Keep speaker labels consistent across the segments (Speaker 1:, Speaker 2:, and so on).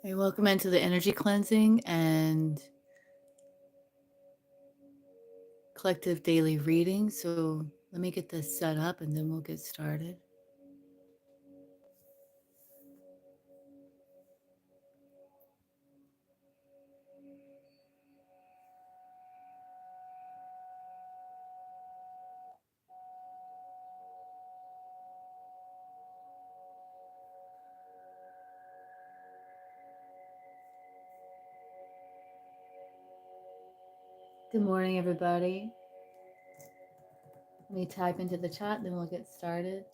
Speaker 1: Hey, welcome into the energy cleansing and collective daily reading. So let me get this set up and then we'll get started. Good morning, everybody. Let me type into the chat, then we'll get started.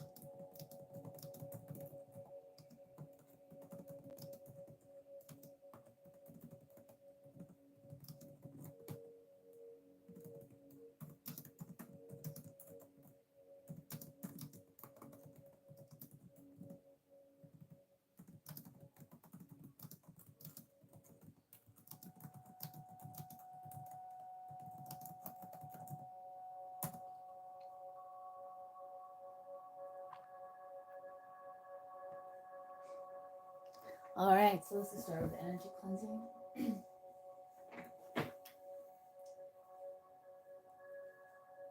Speaker 1: All right, so let's start with energy cleansing.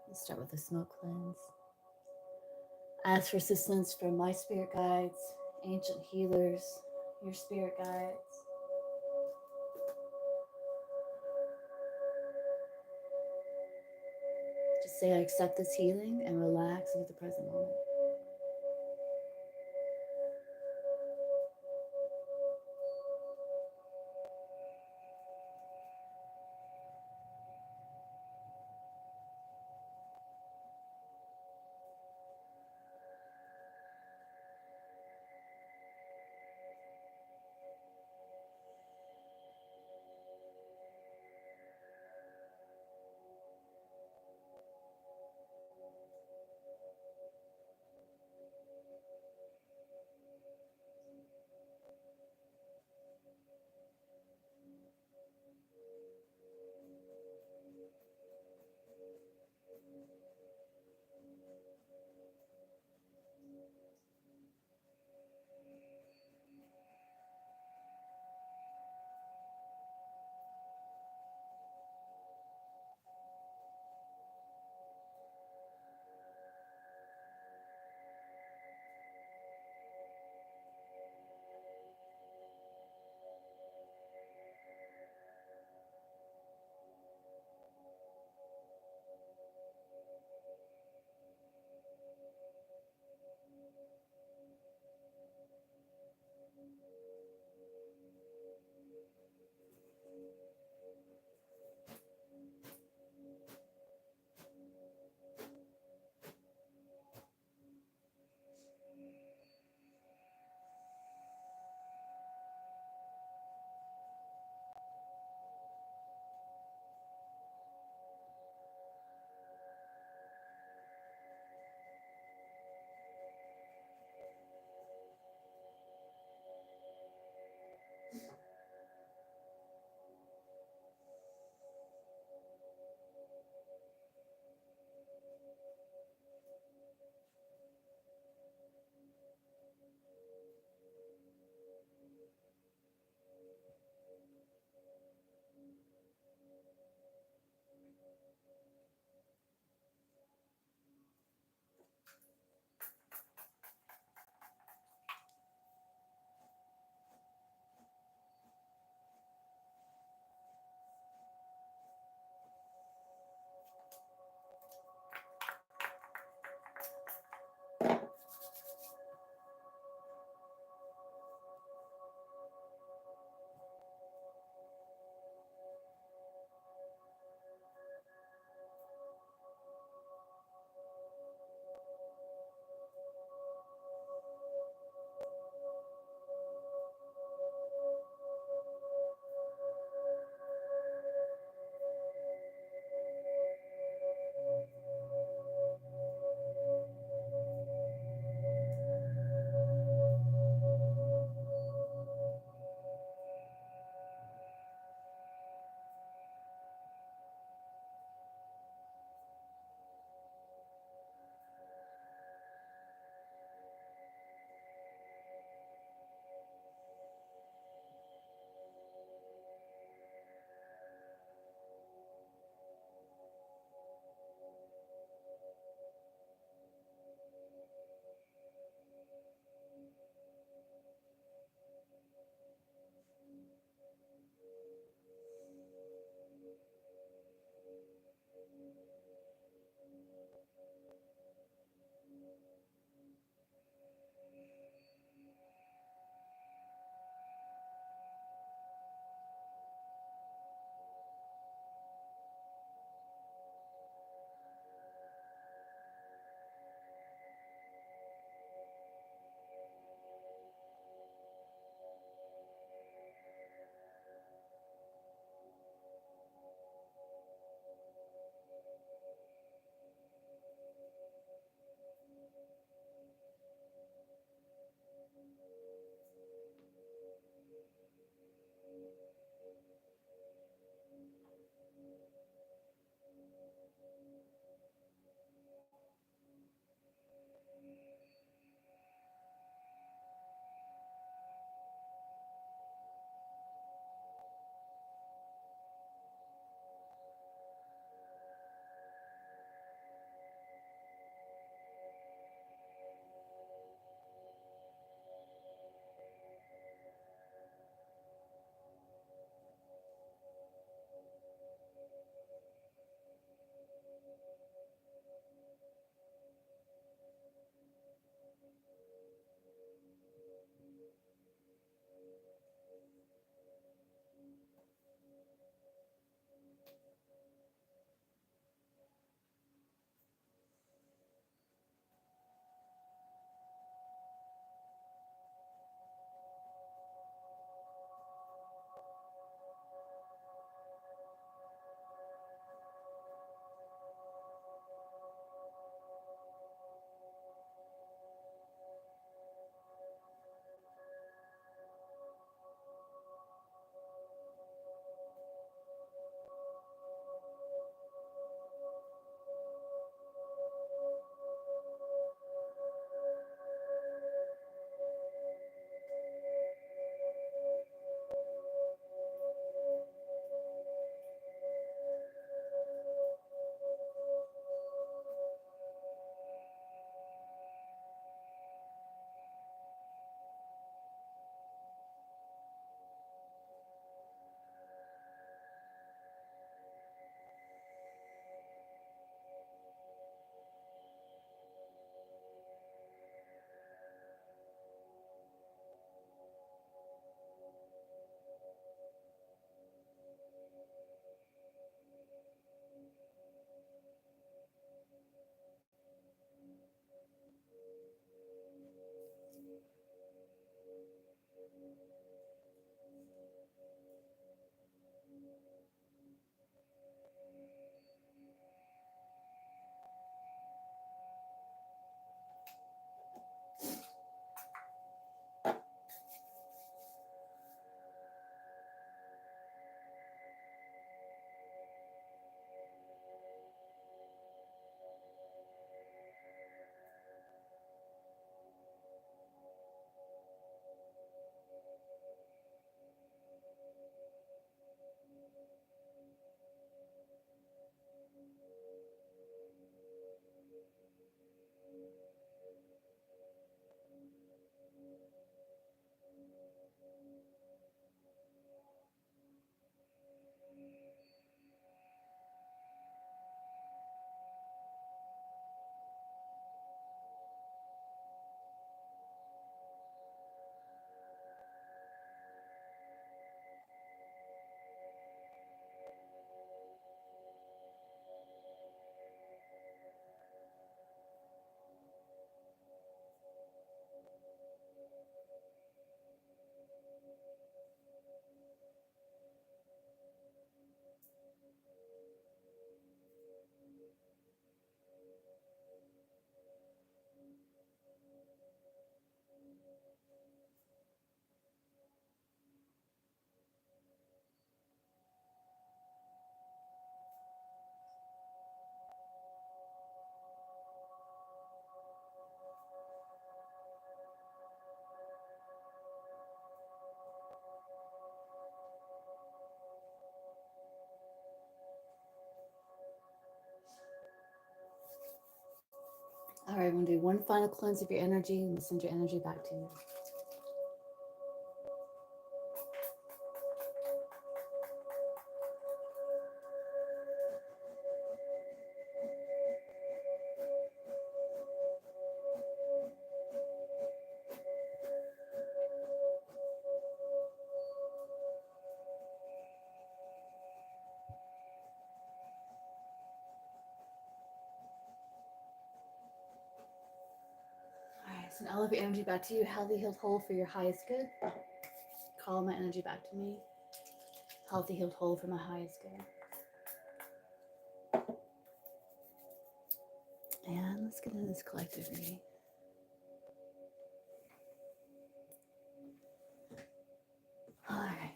Speaker 1: Let's start with the smoke cleanse. Ask for assistance from my spirit guides, ancient healers, your spirit guides. Just say, I accept this healing and relax into the present moment. All right, I'm going to do one final cleanse of your energy and send your energy back to you. All right, so now I'll have your energy back to you. Healthy, healed, whole for your highest good. Call my energy back to me. Healthy, healed, whole for my highest good. And let's get into this collective reading. All right.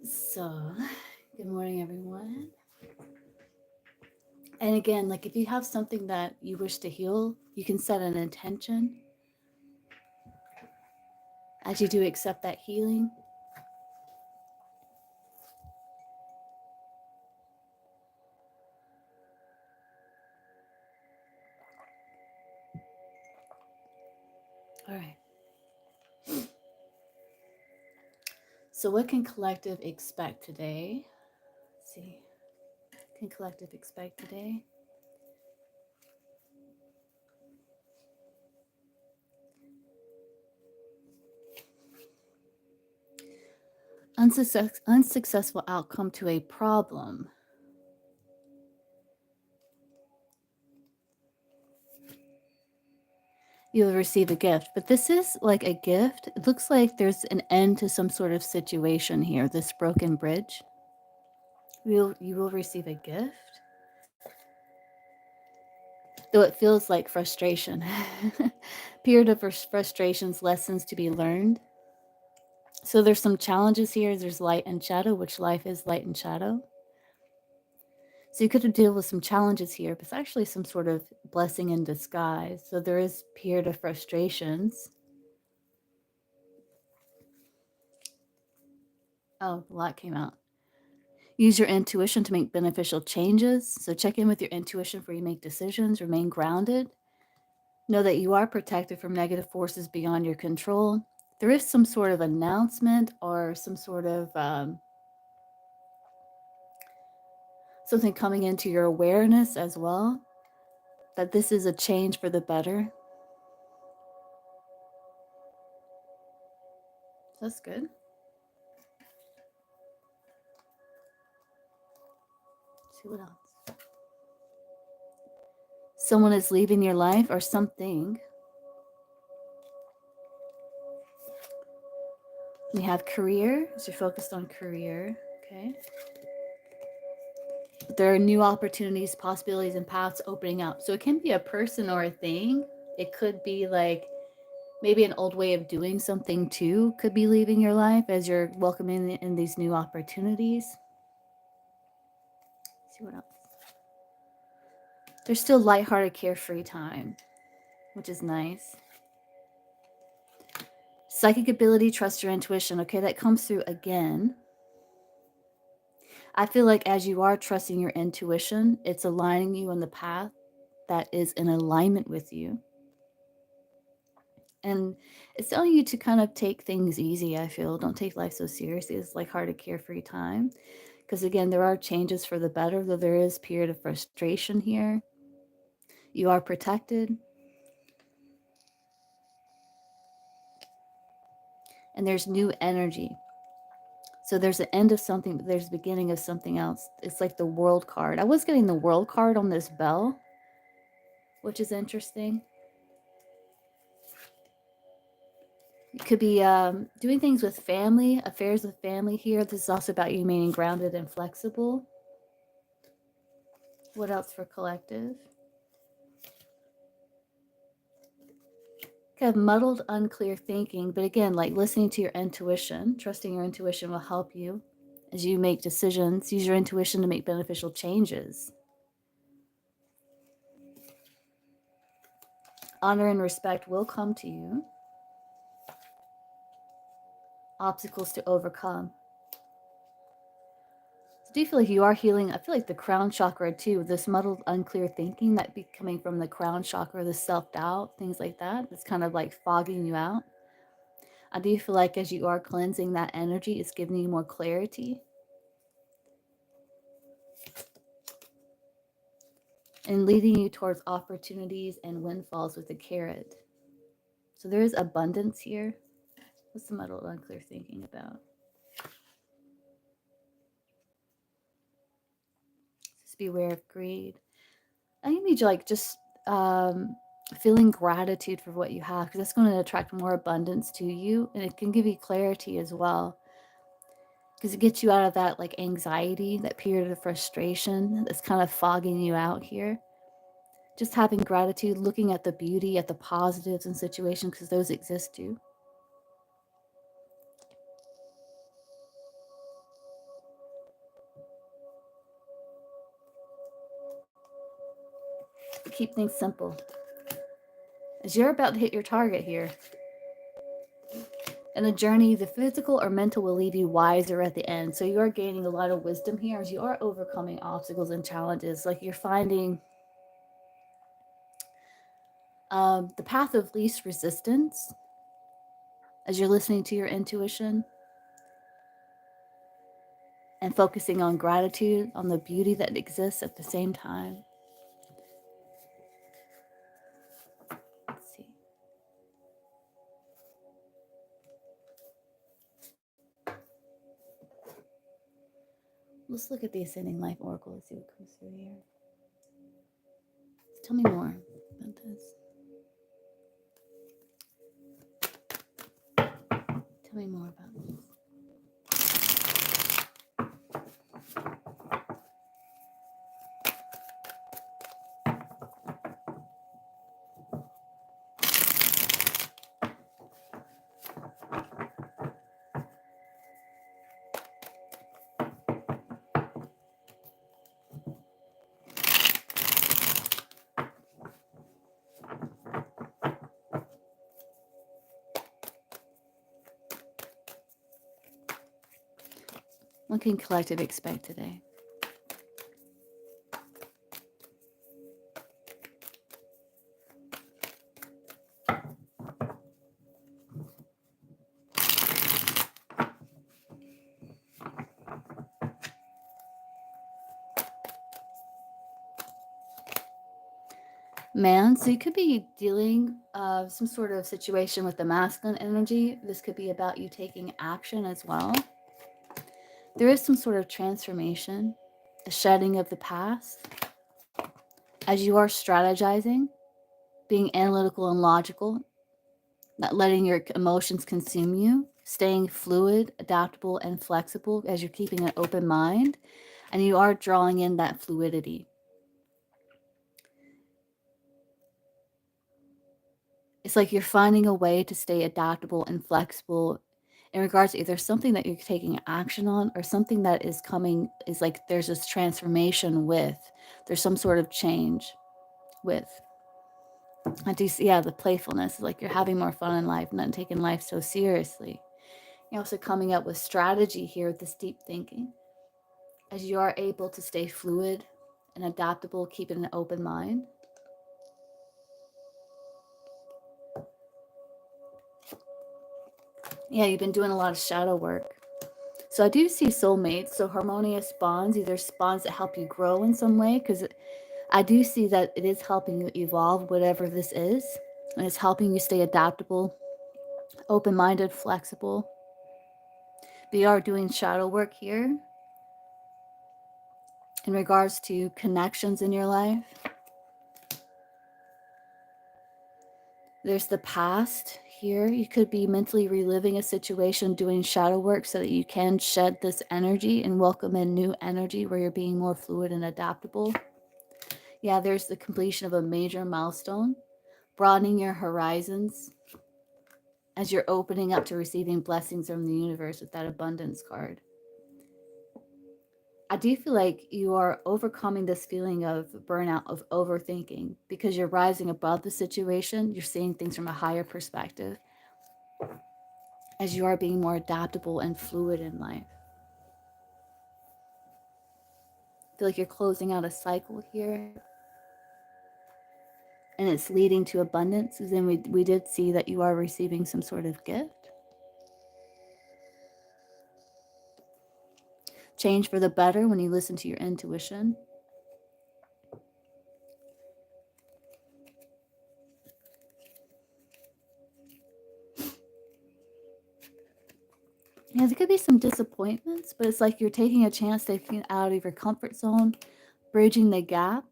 Speaker 1: So, good morning, everyone. And again, like if you have something that you wish to heal, you can set an intention as you do accept that healing. All right. So, what can collective expect today? Let's see. What can collective expect today? Unsuccessful outcome to a problem. You'll receive a gift, but this is like a gift. It looks like there's an end to some sort of situation here, this broken bridge. You will receive a gift, though it feels like frustration. Period of frustrations, lessons to be learned. So there's some challenges here. There's light and shadow, which life is light and shadow. So you could deal with some challenges here, but it's actually some sort of blessing in disguise. So there is period of frustrations. Oh, a lot came out. Use your intuition to make beneficial changes. So check in with your intuition before you make decisions. Remain grounded. Know that you are protected from negative forces beyond your control. There is some sort of announcement or some sort of something coming into your awareness as well, that this is a change for the better. That's good. Let's see what else. Someone is leaving your life or something. We have career, so you're focused on career, okay? There are new opportunities, possibilities, and paths opening up. So it can be a person or a thing. It could be like maybe an old way of doing something too, could be leaving your life as you're welcoming in these new opportunities. Let's see what else. There's still lighthearted, carefree time, which is nice. Psychic ability, trust your intuition. Okay, that comes through again. I feel like as you are trusting your intuition, it's aligning you on the path that is in alignment with you. And it's telling you to kind of take things easy, I feel. Don't take life so seriously. It's like hard to carefree time. Because again, there are changes for the better, though there is period of frustration here. You are protected. And there's new energy. So there's an end of something, but there's the beginning of something else. It's like the world card. I was getting the world card on this bell, which is interesting. You could be doing things with family, affairs with family here. This is also about you remaining grounded and flexible. What else for collective? Kind of muddled, unclear thinking, but again, like listening to your intuition, trusting your intuition will help you as you make decisions. Use your intuition to make beneficial changes. Honor and respect will come to you. Obstacles to overcome. Do you feel like you are healing? I feel like the crown chakra too, this muddled, unclear thinking that be coming from the crown chakra, the self-doubt, things like that. It's kind of like fogging you out. I do feel like as you are cleansing that energy, it's giving you more clarity and leading you towards opportunities and windfalls with the carrot. So there is abundance here. What's the muddled, unclear thinking about? Just be aware of greed. I think you need to like just feeling gratitude for what you have, because that's going to attract more abundance to you, and it can give you clarity as well, because it gets you out of that like anxiety, that period of frustration that's kind of fogging you out here. Just having gratitude, looking at the beauty, at the positives in situations, because those exist too. But keep things simple. As you're about to hit your target here, and the journey, the physical or mental will leave you wiser at the end. So you are gaining a lot of wisdom here as you are overcoming obstacles and challenges. Like you're finding the path of least resistance as you're listening to your intuition and focusing on gratitude, on the beauty that exists at the same time. Let's see. Let's look at the Ascending Life Oracle. Let's see what comes through here. Tell me more about this. Tell me more about this. What can collective expect today? Man, so you could be dealing some sort of situation with the masculine energy. This could be about you taking action as well. There is some sort of transformation, a shedding of the past. As you are strategizing, being analytical and logical, not letting your emotions consume you, staying fluid, adaptable, and flexible as you're keeping an open mind, and you are drawing in that fluidity. It's like you're finding a way to stay adaptable and flexible in regards to either something that you're taking action on or something that is coming, is like there's this transformation with, there's some sort of change with. I do see, yeah, the playfulness, like you're having more fun in life, not taking life so seriously. You're also coming up with strategy here with this deep thinking, as you are able to stay fluid and adaptable, keeping an open mind. Yeah, you've been doing a lot of shadow work. So I do see soulmates, so harmonious bonds, either bonds that help you grow in some way, because I do see that it is helping you evolve, whatever this is, and it's helping you stay adaptable, open-minded, flexible. We are doing shadow work here in regards to connections in your life. There's the past here. You could be mentally reliving a situation, doing shadow work so that you can shed this energy and welcome in new energy where you're being more fluid and adaptable. Yeah, there's the completion of a major milestone, broadening your horizons as you're opening up to receiving blessings from the universe with that abundance card. I do feel like you are overcoming this feeling of burnout, of overthinking, because you're rising above the situation. You're seeing things from a higher perspective as you are being more adaptable and fluid in life. feel like you're closing out a cycle here. And it's leading to abundance. Because then we did see that you are receiving some sort of gift. Change for the better when you listen to your intuition. Yeah, there could be some disappointments, but it's like you're taking a chance, taking out of your comfort zone, bridging the gap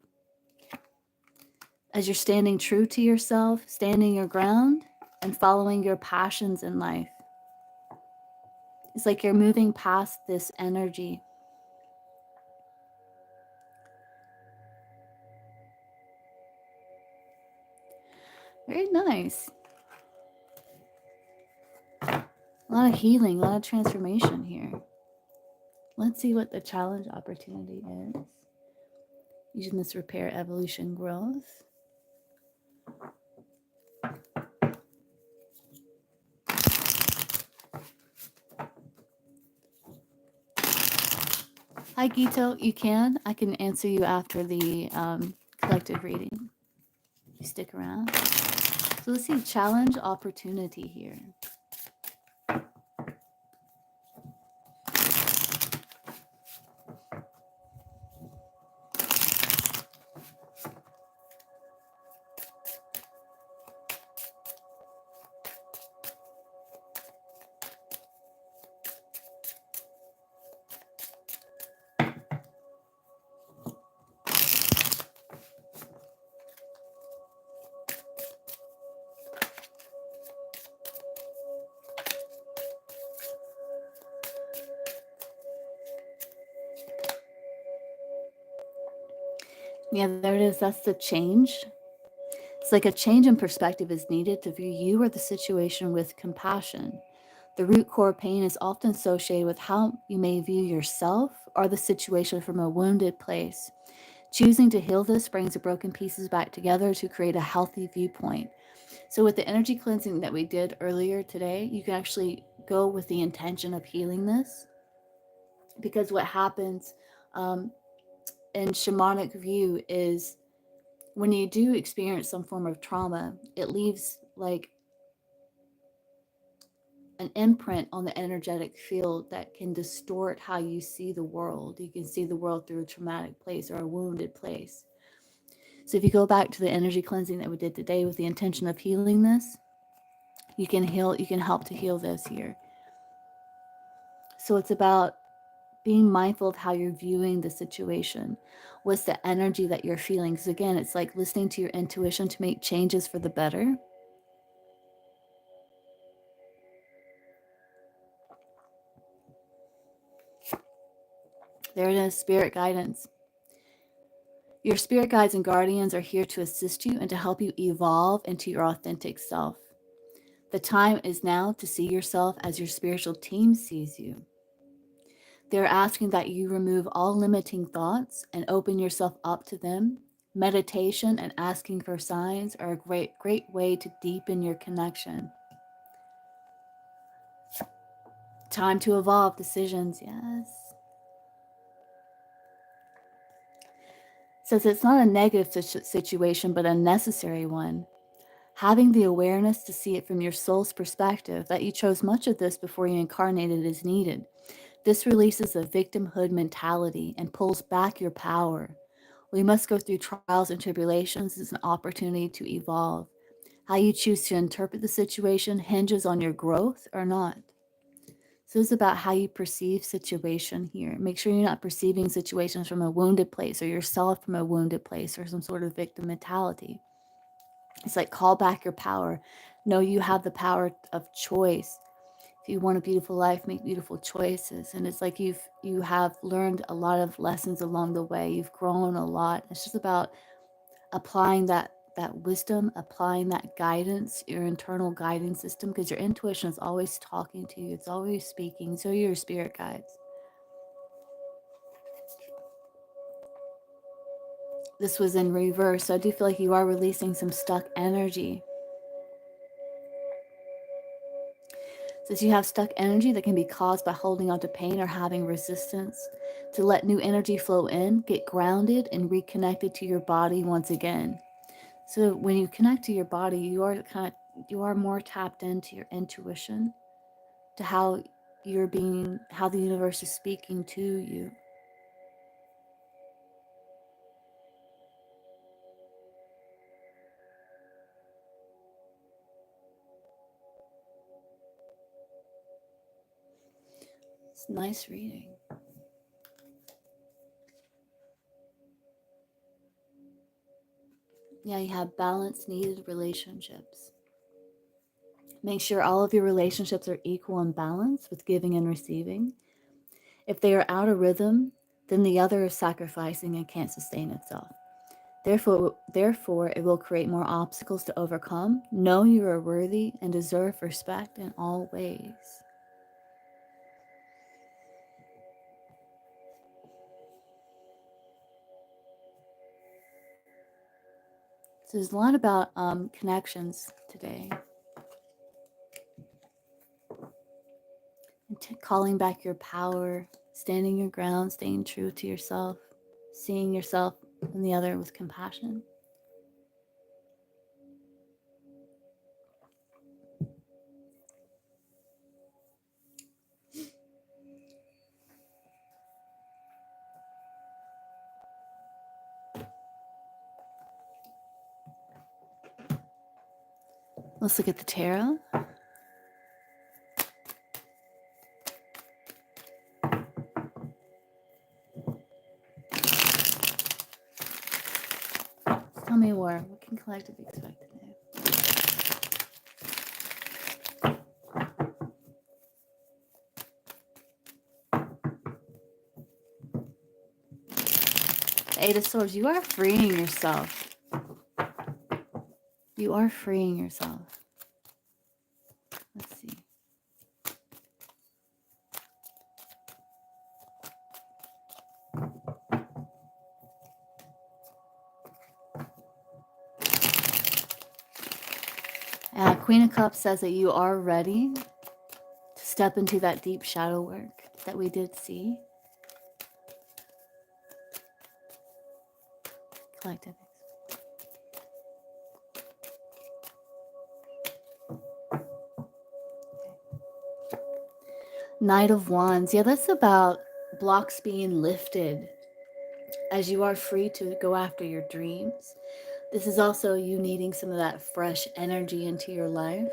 Speaker 1: as you're standing true to yourself, standing your ground, and following your passions in life. It's like you're moving past this energy. Very nice. A lot of healing, a lot of transformation here. Let's see what the challenge opportunity is. Using this repair, evolution, growth. Hi, Gito. You can. I can answer you after the collective reading. You stick around. So let's see, challenge opportunity here. Yeah, there it is. That's the change. It's like a change in perspective is needed to view you or the situation with compassion. The root core pain is often associated with how you may view yourself or the situation from a wounded place. Choosing to heal this brings the broken pieces back together to create a healthy viewpoint. So, with the energy cleansing that we did earlier today, you can actually go with the intention of healing this. Because what happens in shamanic view is when you do experience some form of trauma, it leaves like an imprint on the energetic field that can distort how you see the world. You can see the world through a traumatic place or a wounded place. So if you go back to the energy cleansing that we did today with the intention of healing this, you can help to heal this here. So it's about being mindful of how you're viewing the situation. What's the energy that you're feeling? Because again, it's like listening to your intuition to make changes for the better. There it is, spirit guidance. Your spirit guides and guardians are here to assist you and to help you evolve into your authentic self. The time is now to see yourself as your spiritual team sees you. They're asking that you remove all limiting thoughts and open yourself up to them. Meditation and asking for signs are a great way to deepen your connection. Time to evolve decisions, yes. Says it's not a negative situation, but a necessary one. Having the awareness to see it from your soul's perspective, that you chose much of this before you incarnated, is needed. This releases a victimhood mentality and pulls back your power. We must go through trials and tribulations as an opportunity to evolve. How you choose to interpret the situation hinges on your growth or not. So it's about how you perceive situation here. Make sure you're not perceiving situations from a wounded place or yourself from a wounded place or some sort of victim mentality. It's like call back your power. Know you have the power of choice. If you want a beautiful life, make beautiful choices. And it's like you have learned a lot of lessons along the way. You've grown a lot. It's just about applying that wisdom, applying that guidance, your internal guidance system, because your intuition is always talking to you. It's always speaking. So are your spirit guides. This was in reverse. So I do feel like you are releasing some stuck energy. Says you have stuck energy that can be caused by holding on to pain or having resistance. To let new energy flow in, get grounded and reconnected to your body once again. So when you connect to your body, you are more tapped into your intuition, to how how the universe is speaking to you. It's nice reading. Yeah, you have balance needed relationships. Make sure all of your relationships are equal and balanced with giving and receiving. If they are out of rhythm, then the other is sacrificing and can't sustain itself. Therefore, it will create more obstacles to overcome. Know you are worthy and deserve respect in all ways. So there's a lot about connections today. And calling back your power, standing your ground, staying true to yourself, seeing yourself and the other with compassion. Let's look at the tarot. Tell me more. What can collective expect today? The Eight of Swords. You are freeing yourself. You are freeing yourself. Let's see. Queen of Cups says that you are ready to step into that deep shadow work that we did see. Collective. Knight of Wands. Yeah, that's about blocks being lifted as you are free to go after your dreams. This is also you needing some of that fresh energy into your life.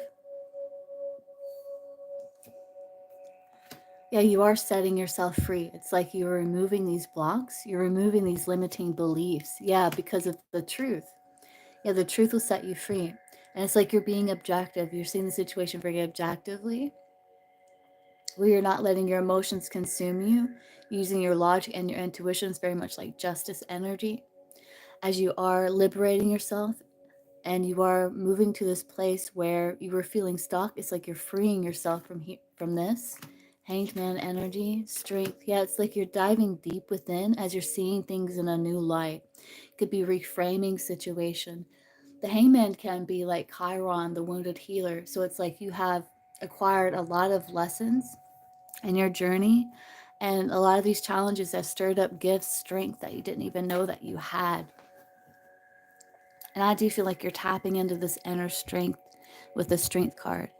Speaker 1: Yeah, you are setting yourself free. It's like you're removing these blocks, you're removing these limiting beliefs. Yeah, because of the truth. Yeah, the truth will set you free. And it's like you're being objective. You're seeing the situation very objectively, where you're not letting your emotions consume you, using your logic and your intuition. Is very much like justice energy. As you are liberating yourself and you are moving to this place where you were feeling stuck, it's like you're freeing yourself from this. Hanged Man energy, strength. Yeah, it's like you're diving deep within as you're seeing things in a new light. It could be reframing situation. The Hangman can be like Chiron, the wounded healer. So it's like you have acquired a lot of lessons in your journey, and a lot of these challenges have stirred up gifts, strength that you didn't even know that you had. And I do feel like you're tapping into this inner strength with the strength card.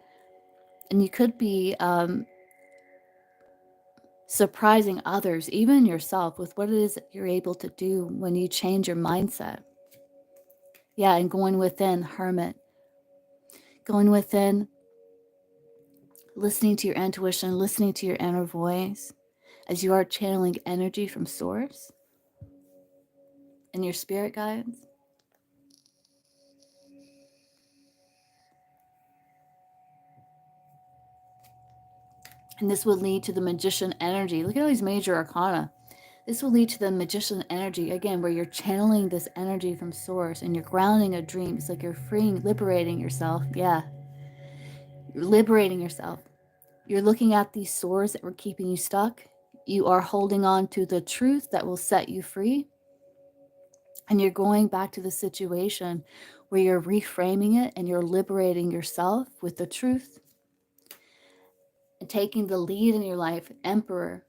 Speaker 1: And you could be surprising others, even yourself, with what it is that you're able to do when you change your mindset. Yeah, and going within, hermit. Going within, listening to your intuition, listening to your inner voice as you are channeling energy from source and your spirit guides. And this will lead to the magician energy. Look at all these major arcana. This will lead to the magician energy, again, where you're channeling this energy from source and you're grounding a dream. It's like you're freeing, liberating yourself. Yeah. You're liberating yourself. You're looking at these swords that were keeping you stuck. You are holding on to the truth that will set you free. And you're going back to the situation where you're reframing it and you're liberating yourself with the truth. And you're going back to the situation where you're reframing it and you're liberating yourself with the truth. And you're going back to the situation where you're reframing it and you're liberating yourself with the truth. And you're going back to the situation where you're reframing it and you're liberating yourself with the truth. And you're going back to the situation where you're reframing it and you're liberating yourself with the truth. taking the lead in your life, Emperor.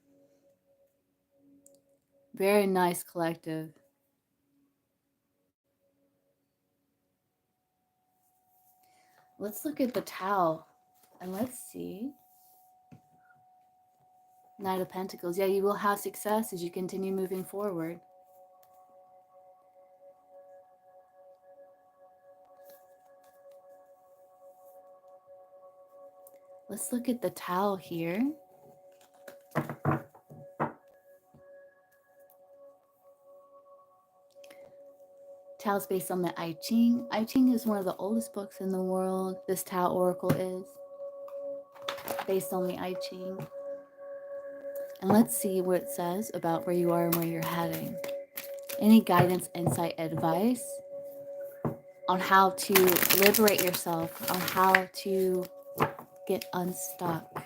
Speaker 1: Very nice collective. Let's look at the Tau and let's see. Knight of Pentacles. Yeah, you will have success as you continue moving forward. Let's look at the Tau here. Tao is based on the I Ching. I Ching is one of the oldest books in the world. This Tao Oracle is based on the I Ching. And let's see what it says about where you are and where you're heading. Any guidance, insight, advice on how to liberate yourself, on how to get unstuck.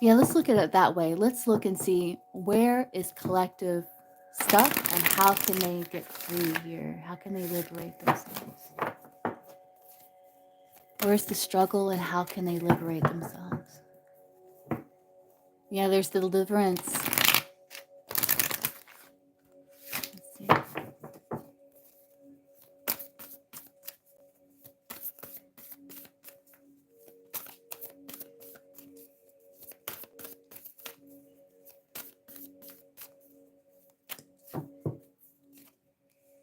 Speaker 1: Yeah, let's look at it that way. Let's look and see where is collective stuck and how can they get free here? How can they liberate themselves? Where's the struggle and how can they liberate themselves? Yeah, there's the deliverance. Let's see.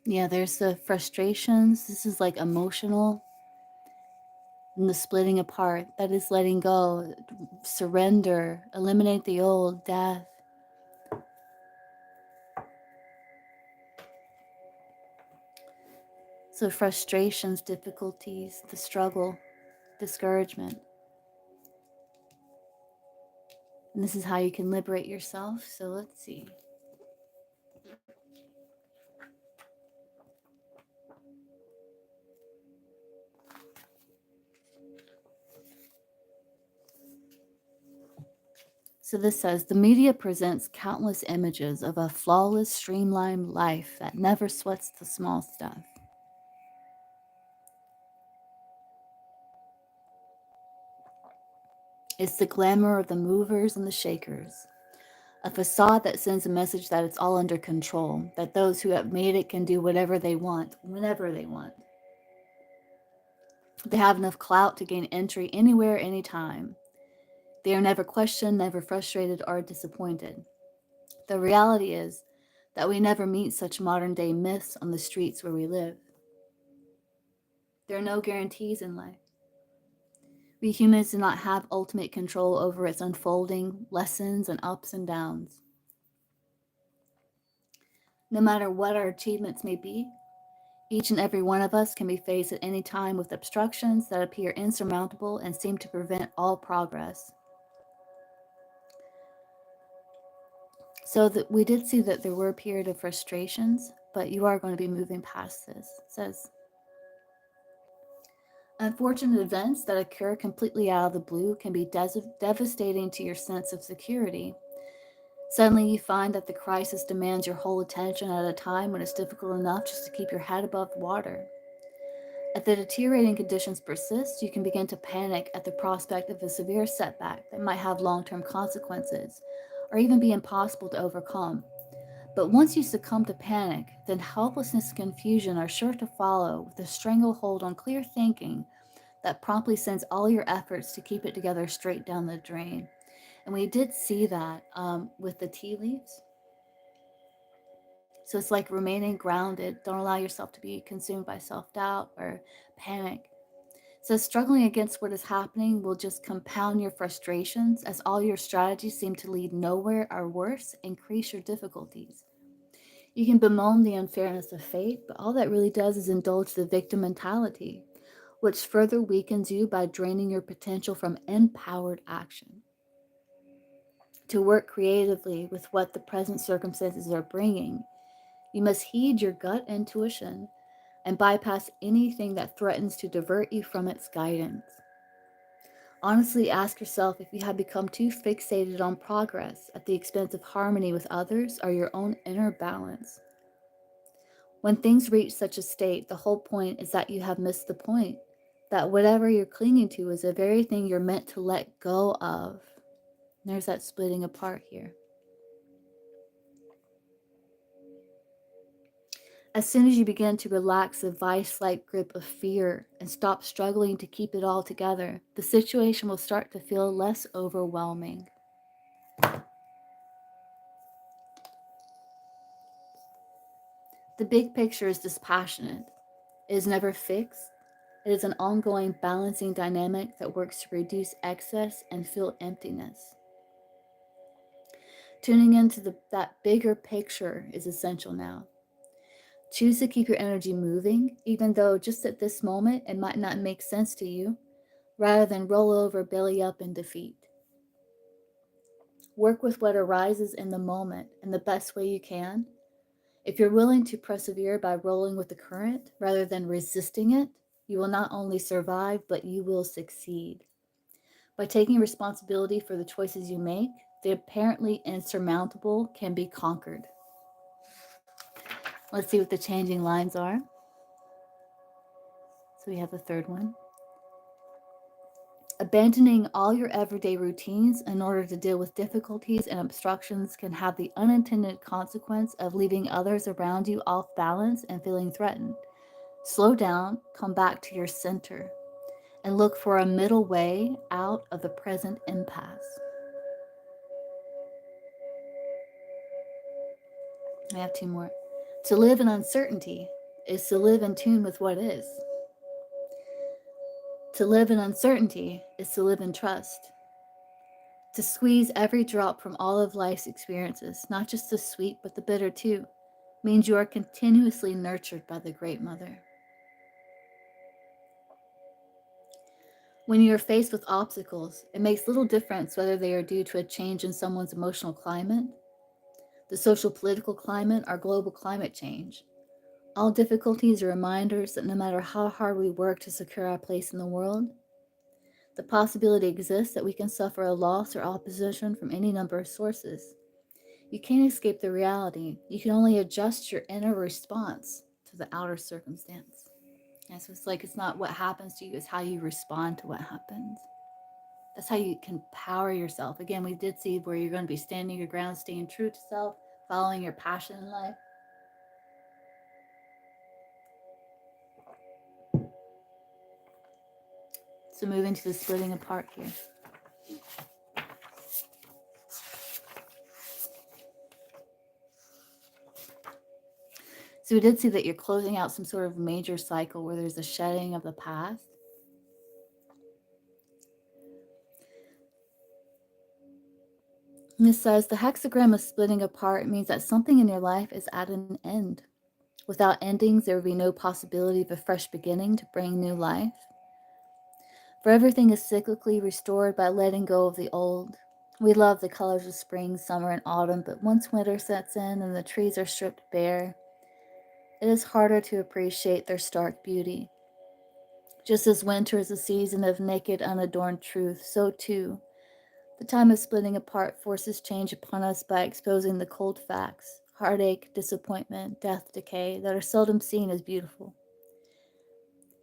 Speaker 1: Yeah, there's the frustrations. This is like emotional. And the splitting apart. That is letting go, surrender, eliminate the old, death. So frustrations, difficulties, the struggle, discouragement. And this is how you can liberate yourself. So let's see. So this says, the media presents countless images of a flawless, streamlined life that never sweats the small stuff. It's the glamour of the movers and the shakers. A facade that sends a message that it's all under control, that those who have made it can do whatever they want, whenever they want. They have enough clout to gain entry anywhere, anytime. They are never questioned, never frustrated, or disappointed. The reality is that we never meet such modern-day myths on the streets where we live. There are no guarantees in life. We humans do not have ultimate control over its unfolding lessons and ups and downs. No matter what our achievements may be, each and every one of us can be faced at any time with obstructions that appear insurmountable and seem to prevent all progress. So that we did see that there were a period of frustrations, but you are going to be moving past this. It says, unfortunate events that occur completely out of the blue can be devastating to your sense of security. Suddenly you find that the crisis demands your whole attention at a time when it's difficult enough just to keep your head above water. If the deteriorating conditions persist, you can begin to panic at the prospect of a severe setback that might have long-term consequences or even be impossible to overcome. But once you succumb to panic, then helplessness and confusion are sure to follow with a stranglehold on clear thinking that promptly sends all your efforts to keep it together straight down the drain. And we did see that with the tea leaves. So it's like remaining grounded. Don't allow yourself to be consumed by self-doubt or panic. So struggling against what is happening will just compound your frustrations as all your strategies seem to lead nowhere or worse, increase your difficulties. You can bemoan the unfairness of fate, but all that really does is indulge the victim mentality, which further weakens you by draining your potential from empowered action. To work creatively with what the present circumstances are bringing, you must heed your gut intuition and bypass anything that threatens to divert you from its guidance. Honestly ask yourself if you have become too fixated on progress at the expense of harmony with others or your own inner balance. When things reach such a state, the whole point is that you have missed the point. that whatever you're clinging to is the very thing you're meant to let go of. There's that splitting apart here. As soon as you begin to relax the vice-like grip of fear and stop struggling to keep it all together, the situation will start to feel less overwhelming. The big picture is dispassionate. It is never fixed. It is an ongoing balancing dynamic that works to reduce excess and fill emptiness. Tuning into that bigger picture is essential now. Choose to keep your energy moving, even though just at this moment it might not make sense to you, rather than roll over belly up in defeat. Work with what arises in the moment in the best way you can. If you're willing to persevere by rolling with the current rather than resisting it, you will not only survive, but you will succeed. By taking responsibility for the choices you make, the apparently insurmountable can be conquered. Let's see what the changing lines are. So we have the third one. Abandoning all your everyday routines in order to deal with difficulties and obstructions can have the unintended consequence of leaving others around you off balance and feeling threatened. Slow down, come back to your center, and look for a middle way out of the present impasse. I have two more. To live in uncertainty is to live in tune with what is. To live in uncertainty is to live in trust. To squeeze every drop from all of life's experiences, not just the sweet but the bitter too, means you are continuously nurtured by the Great Mother. When you are faced with obstacles, it makes little difference whether they are due to a change in someone's emotional climate, the social political climate, or global climate change. All difficulties are reminders that no matter how hard we work to secure our place in the world, the possibility exists that we can suffer a loss or opposition from any number of sources. You can't escape the reality. You can only adjust your inner response to the outer circumstance. And so it's like it's not what happens to you, it's how you respond to what happens. That's how you can power yourself. Again, we did see where you're going to be standing your ground, staying true to self, following your passion in life. So moving to the splitting apart here. So we did see that you're closing out some sort of major cycle where there's a shedding of the past. And this says the hexagram of splitting apart means that something in your life is at an end. Without endings, there would be no possibility of a fresh beginning to bring new life. For everything is cyclically restored by letting go of the old. We love the colors of spring, summer, and autumn, but once winter sets in and the trees are stripped bare, it is harder to appreciate their stark beauty. Just as winter is a season of naked, unadorned truth, so too, the time of splitting apart forces change upon us by exposing the cold facts, heartache, disappointment, death, decay, that are seldom seen as beautiful.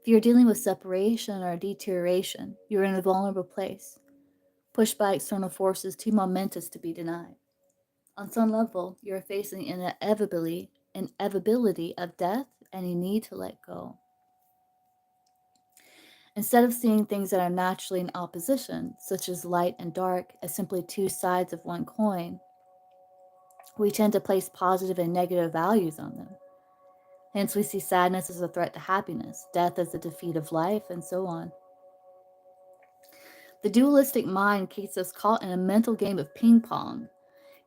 Speaker 1: If you're dealing with separation or deterioration, you're in a vulnerable place, pushed by external forces too momentous to be denied. On some level, you're facing inevitability of death, and you need to let go. Instead of seeing things that are naturally in opposition, such as light and dark, as simply two sides of one coin, we tend to place positive and negative values on them. Hence, we see sadness as a threat to happiness, death as the defeat of life, and so on. The dualistic mind keeps us caught in a mental game of ping pong,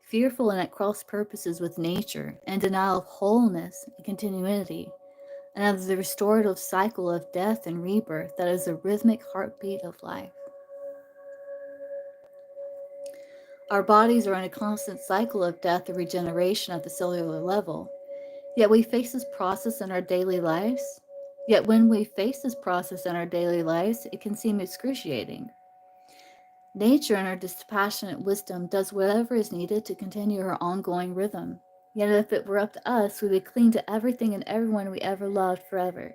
Speaker 1: fearful and at cross purposes with nature, and denial of wholeness and continuity, and of the restorative cycle of death and rebirth that is the rhythmic heartbeat of life. Our bodies are in a constant cycle of death and regeneration at the cellular level, yet we face this process in our daily lives. Yet when we face this process in our daily lives, it can seem excruciating. Nature, in her dispassionate wisdom, does whatever is needed to continue her ongoing rhythm. Yet if it were up to us, we would cling to everything and everyone we ever loved forever.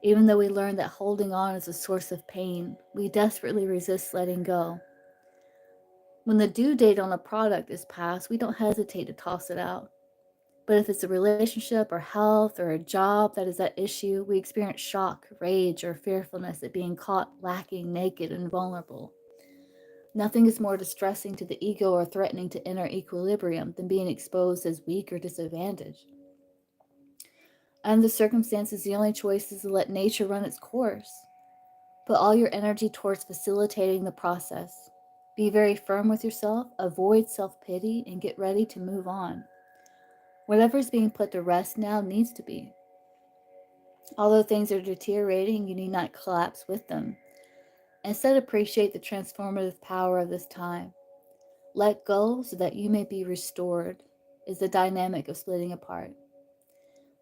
Speaker 1: Even though we learn that holding on is a source of pain, we desperately resist letting go. When the due date on a product is passed, we don't hesitate to toss it out. But if it's a relationship or health or a job that is at issue, we experience shock, rage, or fearfulness at being caught lacking, naked, and vulnerable. Nothing is more distressing to the ego or threatening to inner equilibrium than being exposed as weak or disadvantaged. Under the circumstances, the only choice is to let nature run its course. Put all your energy towards facilitating the process. Be very firm with yourself, avoid self-pity, and get ready to move on. Whatever is being put to rest now needs to be. Although things are deteriorating, you need not collapse with them. Instead, appreciate the transformative power of this time. Let go so that you may be restored is the dynamic of splitting apart.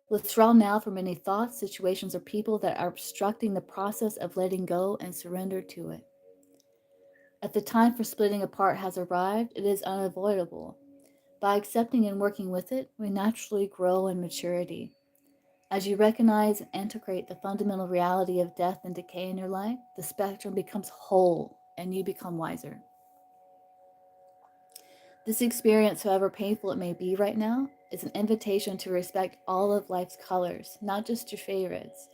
Speaker 1: Withdraw now from any thoughts, situations, or people that are obstructing the process of letting go and surrender to it. If the time for splitting apart has arrived, it is unavoidable. By accepting and working with it, we naturally grow in maturity. As you recognize and integrate the fundamental reality of death and decay in your life, the spectrum becomes whole and you become wiser. This experience, however painful it may be right now, is an invitation to respect all of life's colors, not just your favorites.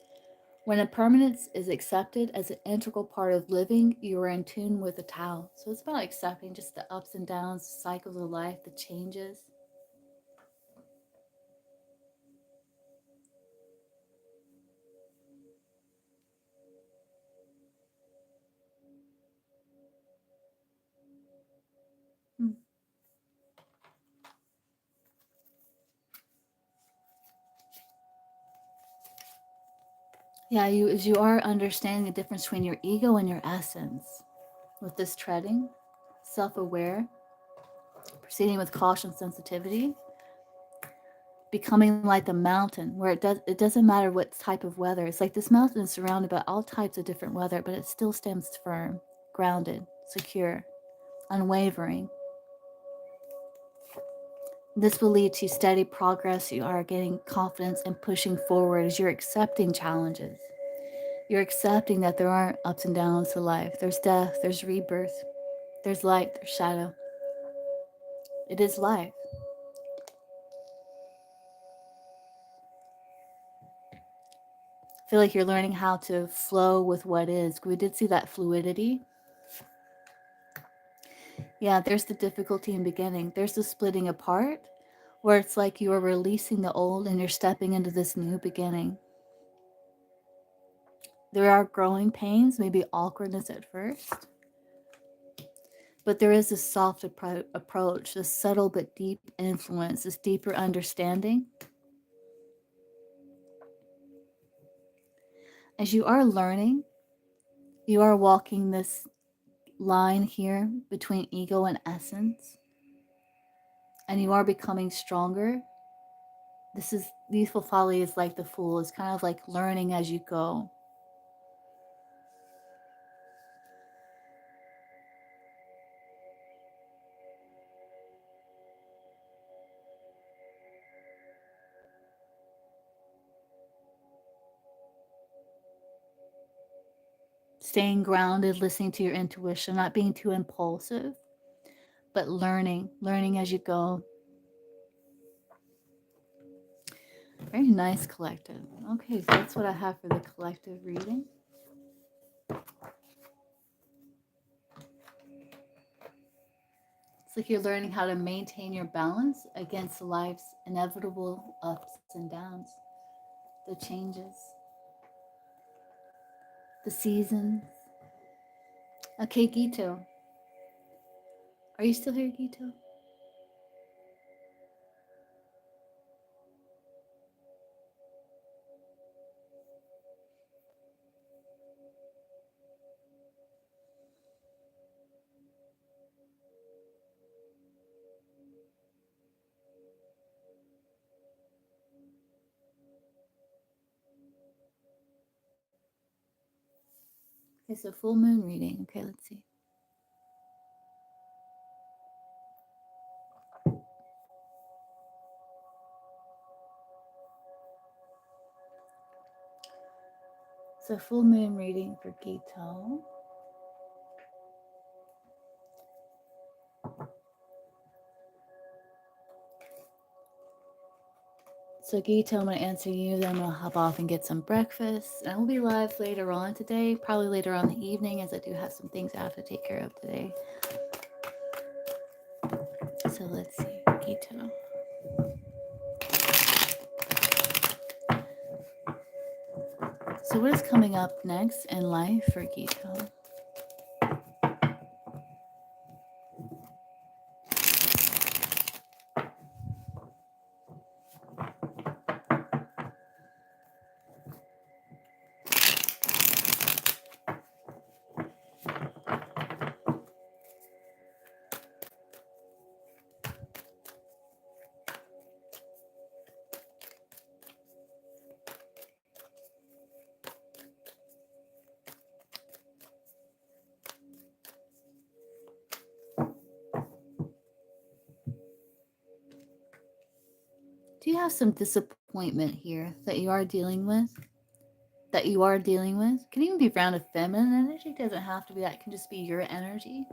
Speaker 1: When impermanence is accepted as an integral part of living, you are in tune with the Tao. So it's about accepting just the ups and downs, the cycles of life, the changes. Yeah, as you are understanding the difference between your ego and your essence. With this treading, self-aware, proceeding with caution, sensitivity, becoming like the mountain where it doesn't matter what type of weather. It's like this mountain is surrounded by all types of different weather, but it still stands firm, grounded, secure, unwavering. This will lead to steady progress. You are gaining confidence and pushing forward as you're accepting challenges. You're accepting that there aren't ups and downs to life. There's death, there's rebirth, there's light, there's shadow. It is life. I feel like you're learning how to flow with what is. We did see that fluidity. Yeah, there's the difficulty in beginning. There's the splitting apart where it's like you are releasing the old and you're stepping into this new beginning. There are growing pains, maybe awkwardness at first, but there is a soft approach, this subtle but deep influence, this deeper understanding. As you are learning, you are walking this line here between ego and essence, and you are becoming stronger. This is youthful folly is like the fool. It's kind of like learning as you go. Staying grounded, listening to your intuition, not being too impulsive, but learning as you go. Very nice collective. Okay, so that's what I have for the collective reading. It's like you're learning how to maintain your balance against life's inevitable ups and downs, the changes, the seasons. Okay, Gito. Are you still here, Gito? Okay, so full moon reading. Okay, let's see. So full moon reading for Gito. So Gito, I'm going to answer you, then I'm going to hop off and get some breakfast. And I will be live later on today, probably later on in the evening, as I do have some things I have to take care of today. So let's see, Gito. So what is coming up next in life for Gito? Do you have some disappointment here that you are dealing with? Can even be around a feminine energy. It doesn't have to be that. It can just be your energy.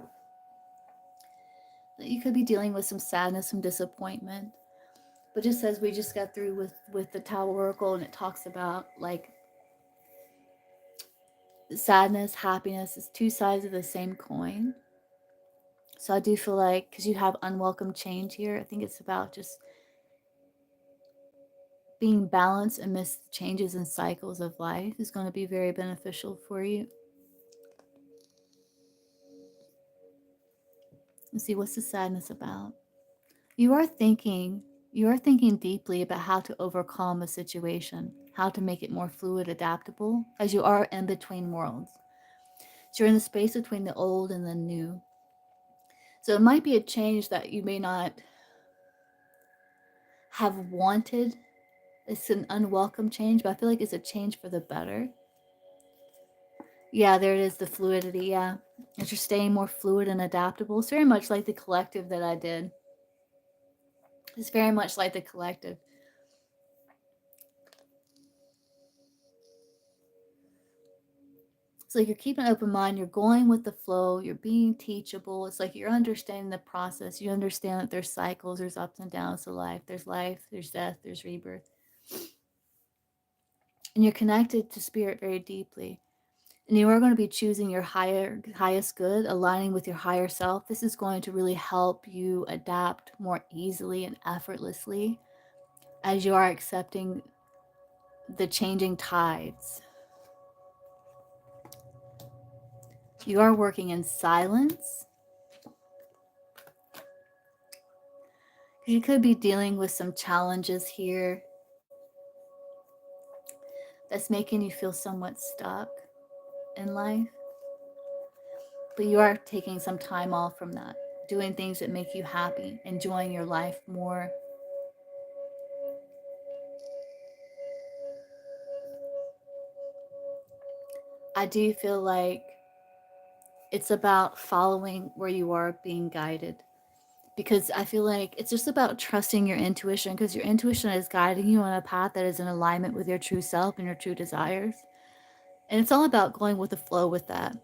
Speaker 1: That you could be dealing with some sadness, some disappointment. But just as we just got through with the Tower Oracle, and it talks about like sadness, happiness is two sides of the same coin. So I do feel like, because you have unwelcome change here, I think it's about just being balanced amidst changes and cycles of life is going to be very beneficial for you. Let's see, what's the sadness about? You are thinking deeply about how to overcome a situation, how to make it more fluid, adaptable, as you are in between worlds. So you're in the space between the old and the new. So it might be a change that you may not have wanted. It's an unwelcome change, but I feel like it's a change for the better. Yeah, there it is, the fluidity. Yeah, as you're staying more fluid and adaptable. It's very much like the collective that I did. It's very much like the collective. It's like you're keeping an open mind, you're going with the flow, you're being teachable. It's like you're understanding the process. You understand that there's cycles, there's ups and downs to life, there's death, there's rebirth. And you're connected to spirit very deeply. And you are going to be choosing your highest good, aligning with your higher self. This is going to really help you adapt more easily and effortlessly as you are accepting the changing tides. You are working in silence. You could be dealing with some challenges here that's making you feel somewhat stuck in life. But you are taking some time off from that, doing things that make you happy, enjoying your life more. I do feel like it's about following where you are being guided, because I feel like it's just about trusting your intuition, because your intuition is guiding you on a path that is in alignment with your true self and your true desires. And it's all about going with the flow with that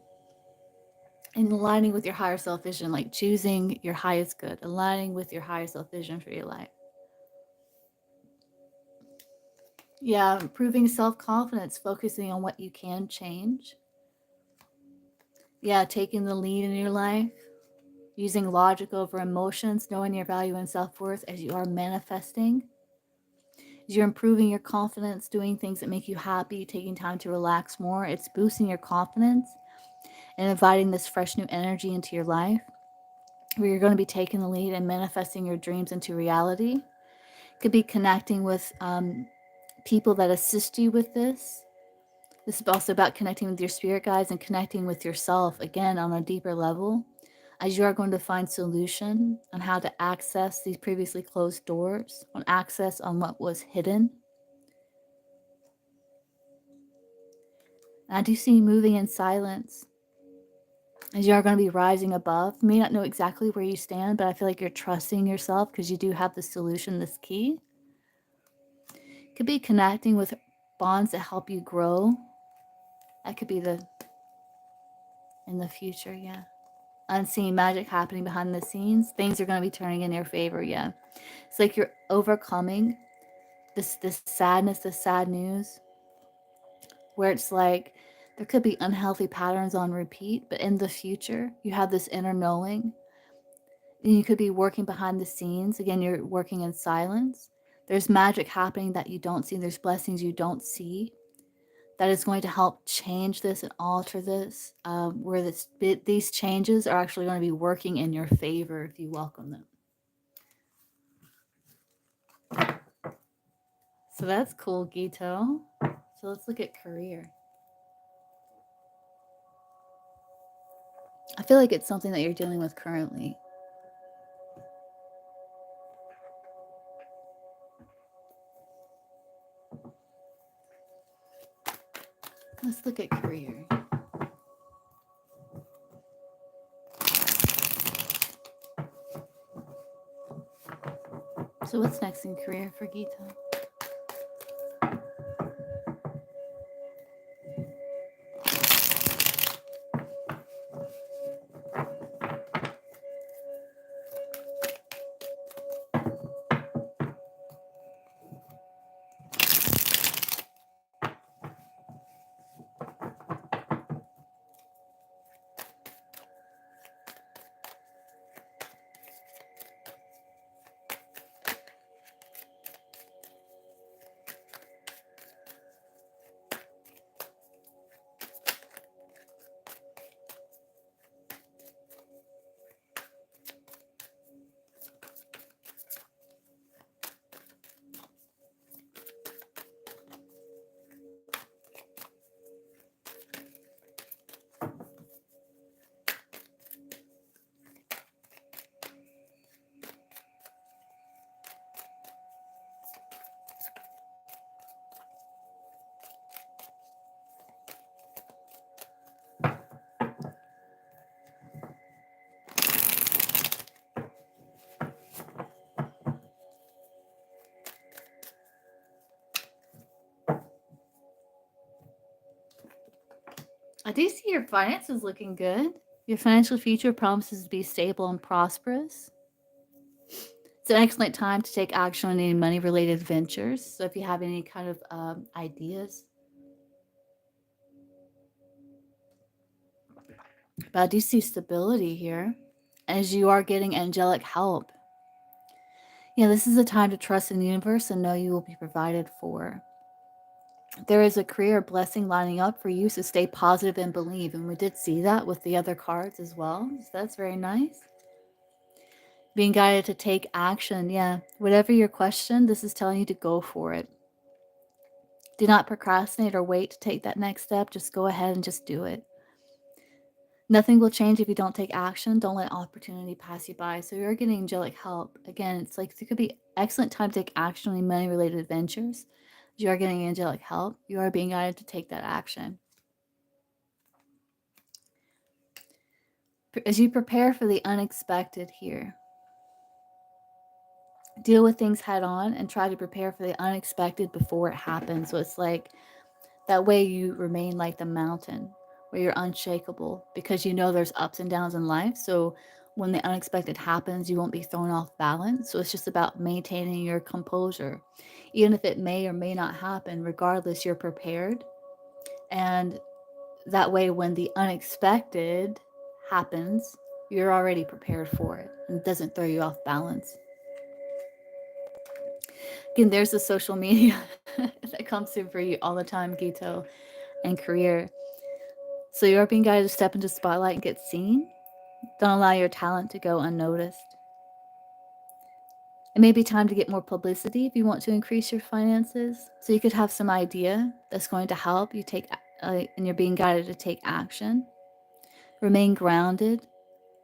Speaker 1: and aligning with your higher self vision, like choosing your highest good, aligning with your higher self vision for your life. Yeah, improving self-confidence, focusing on what you can change. Yeah, taking the lead in your life, using logic over emotions, knowing your value and self-worth as you are manifesting. As you're improving your confidence, doing things that make you happy, taking time to relax more. It's boosting your confidence and inviting this fresh new energy into your life, where you're going to be taking the lead and manifesting your dreams into reality. It could be connecting with people that assist you with this. This is also about connecting with your spirit guides and connecting with yourself, again, on a deeper level, as you are going to find solution on how to access these previously closed doors, on access on what was hidden. And I do see you moving in silence, as you are going to be rising above. You may not know exactly where you stand, but I feel like you're trusting yourself because you do have the solution, this key. Could be connecting with bonds that help you grow. That could be in the future, yeah. Unseen magic happening behind the scenes. Things are going to be turning in your favor, yeah. It's like you're overcoming this sadness, this sad news, where it's like there could be unhealthy patterns on repeat, but in the future, you have this inner knowing. And you could be working behind the scenes. Again, you're working in silence. There's magic happening that you don't see. There's blessings you don't see that is going to help change this and alter this, where these changes are actually going to be working in your favor if you welcome them. So that's cool, Gito. So let's look at career. I feel like it's something that you're dealing with currently. Let's look at career. So what's next in career for Gita? I do see your finances looking good. Your financial future promises to be stable and prosperous. It's an excellent time to take action on any money related ventures. So if you have any kind of ideas, but I do see stability here as you are getting angelic help. Yeah, this is a time to trust in the universe and know you will be provided for. There is a career blessing lining up for you, so stay positive and believe. And we did see that with the other cards as well. So that's very nice. Being guided to take action. Yeah, whatever your question, this is telling you to go for it. Do not procrastinate or wait to take that next step. Just go ahead and just do it. Nothing will change if you don't take action. Don't let opportunity pass you by. So you're getting angelic help. Again, it's like it could be excellent time to take action on money-related adventures. You are getting angelic help. You are being guided to take that action. As you prepare for the unexpected here, deal with things head on and try to prepare for the unexpected before it happens. So it's like that way you remain like the mountain where you're unshakable because you know there's ups and downs in life. So when the unexpected happens, you won't be thrown off balance. So it's just about maintaining your composure. Even if it may or may not happen, regardless, you're prepared. And that way, when the unexpected happens, you're already prepared for it and it doesn't throw you off balance. Again, there's the social media that comes through for you all the time, Gito, and career. So you're being guided to step into spotlight and get seen. Don't allow your talent to go unnoticed. It may be time to get more publicity if you want to increase your finances. So you could have some idea that's going to help you take, and you're being guided to take action. Remain grounded.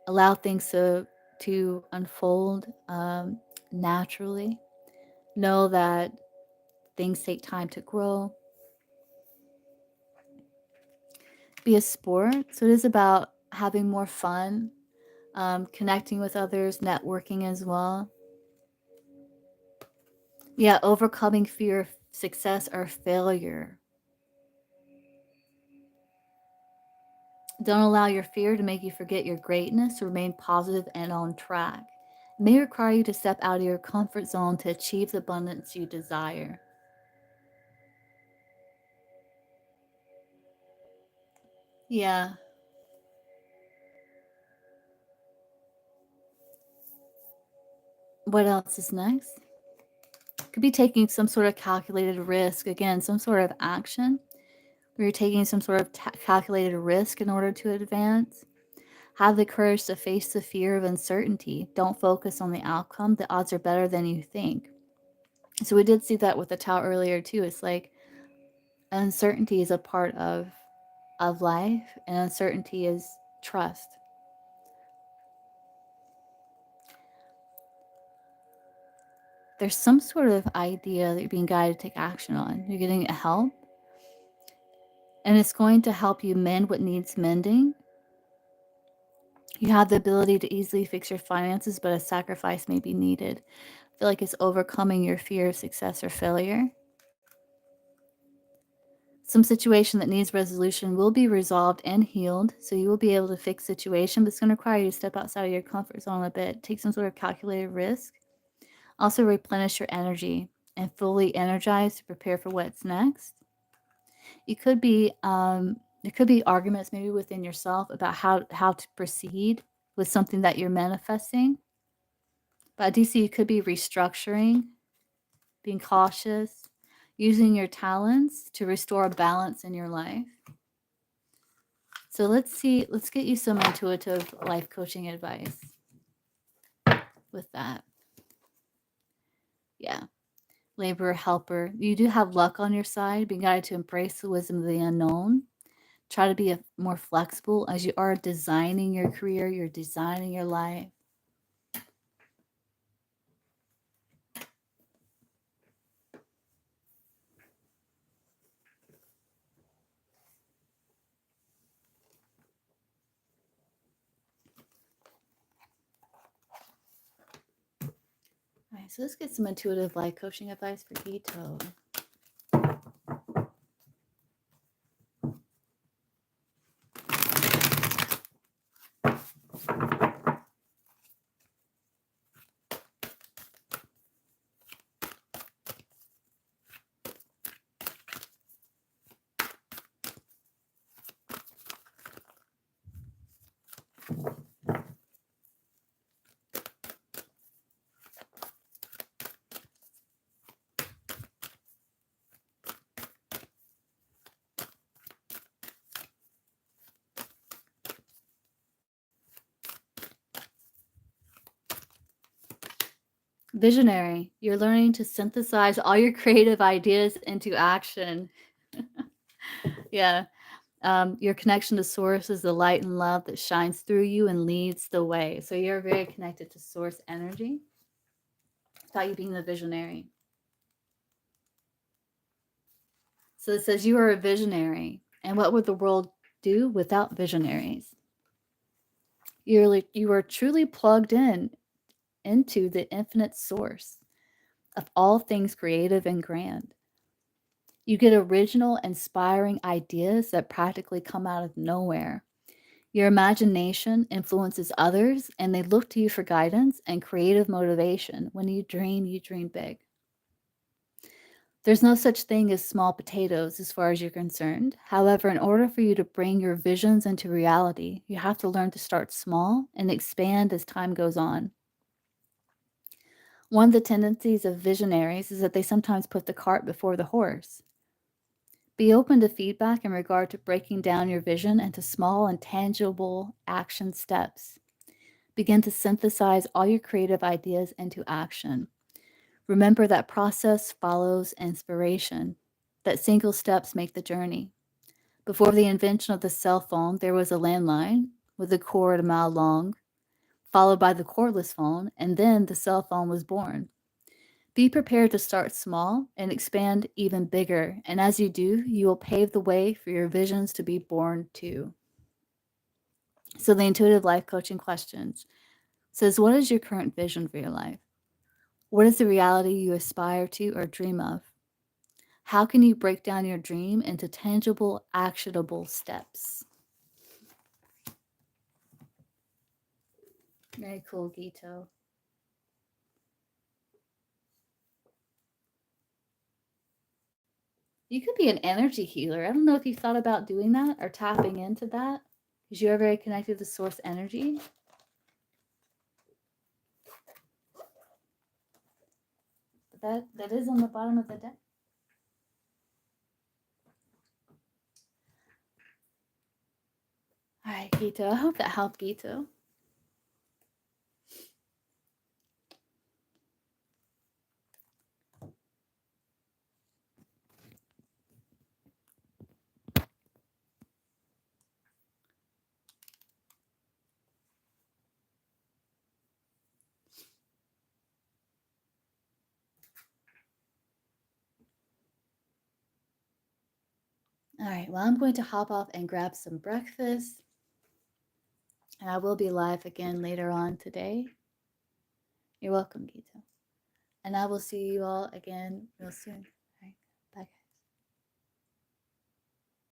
Speaker 1: Allow things to unfold naturally. Know that things take time to grow. Be a sport. So it is about having more fun, connecting with others, networking as well. Yeah, overcoming fear of success or failure. Don't allow your fear to make you forget your greatness. Remain positive and on track. It may require you to step out of your comfort zone to achieve the abundance you desire. Yeah. What else is next? Could be taking some sort of calculated risk. Again, some sort of action where you're taking some sort of calculated risk in order to advance. Have the courage to face the fear of uncertainty. Don't focus on the outcome. The odds are better than you think. So we did see that with the Tao earlier too. It's like uncertainty is a part of life, and uncertainty is trust. There's some sort of idea that you're being guided to take action on. You're getting help, and it's going to help you mend what needs mending. You have the ability to easily fix your finances, but a sacrifice may be needed. I feel like it's overcoming your fear of success or failure. Some situation that needs resolution will be resolved and healed, so you will be able to fix situation, but it's going to require you to step outside of your comfort zone a bit, take some sort of calculated risk. Also replenish your energy and fully energize to prepare for what's next. It could be arguments maybe within yourself about how to proceed with something that you're manifesting. But I do see you could be restructuring, being cautious, using your talents to restore a balance in your life. So let's get you some intuitive life coaching advice with that. Yeah. Laborer, helper. You do have luck on your side, being guided to embrace the wisdom of the unknown. Try to be more flexible as you are designing your career, you're designing your life. All right, so let's get some intuitive life coaching advice for Gito. Visionary, you're learning to synthesize all your creative ideas into action. Yeah. Your connection to source is the light and love that shines through you and leads the way. So you're very connected to source energy. Without you being the visionary. So it says you are a visionary. And what would the world do without visionaries? You are truly plugged into the infinite source of all things creative and grand. You get original, inspiring ideas that practically come out of nowhere. Your imagination influences others, and they look to you for guidance and creative motivation. When you dream big. There's no such thing as small potatoes as far as you're concerned. However, in order for you to bring your visions into reality, you have to learn to start small and expand as time goes on. One of the tendencies of visionaries is that they sometimes put the cart before the horse. Be open to feedback in regard to breaking down your vision into small and tangible action steps. Begin to synthesize all your creative ideas into action. Remember that process follows inspiration, that single steps make the journey. Before the invention of the cell phone, there was a landline with a cord a mile long, followed by the cordless phone, and then the cell phone was born. Be prepared to start small and expand even bigger, and as you do, you will pave the way for your visions to be born too. So the intuitive life coaching questions says, what is your current vision for your life? What is the reality you aspire to or dream of? How can you break down your dream into tangible, actionable steps? Very cool, Gito. You could be an energy healer. I don't know if you thought about doing that or tapping into that because you are very connected to source energy. But that is on the bottom of the deck. All right, Gito. I hope that helped, Gito. All right, well, I'm going to hop off and grab some breakfast. And I will be live again later on today. You're welcome, Gito. And I will see you all again real soon.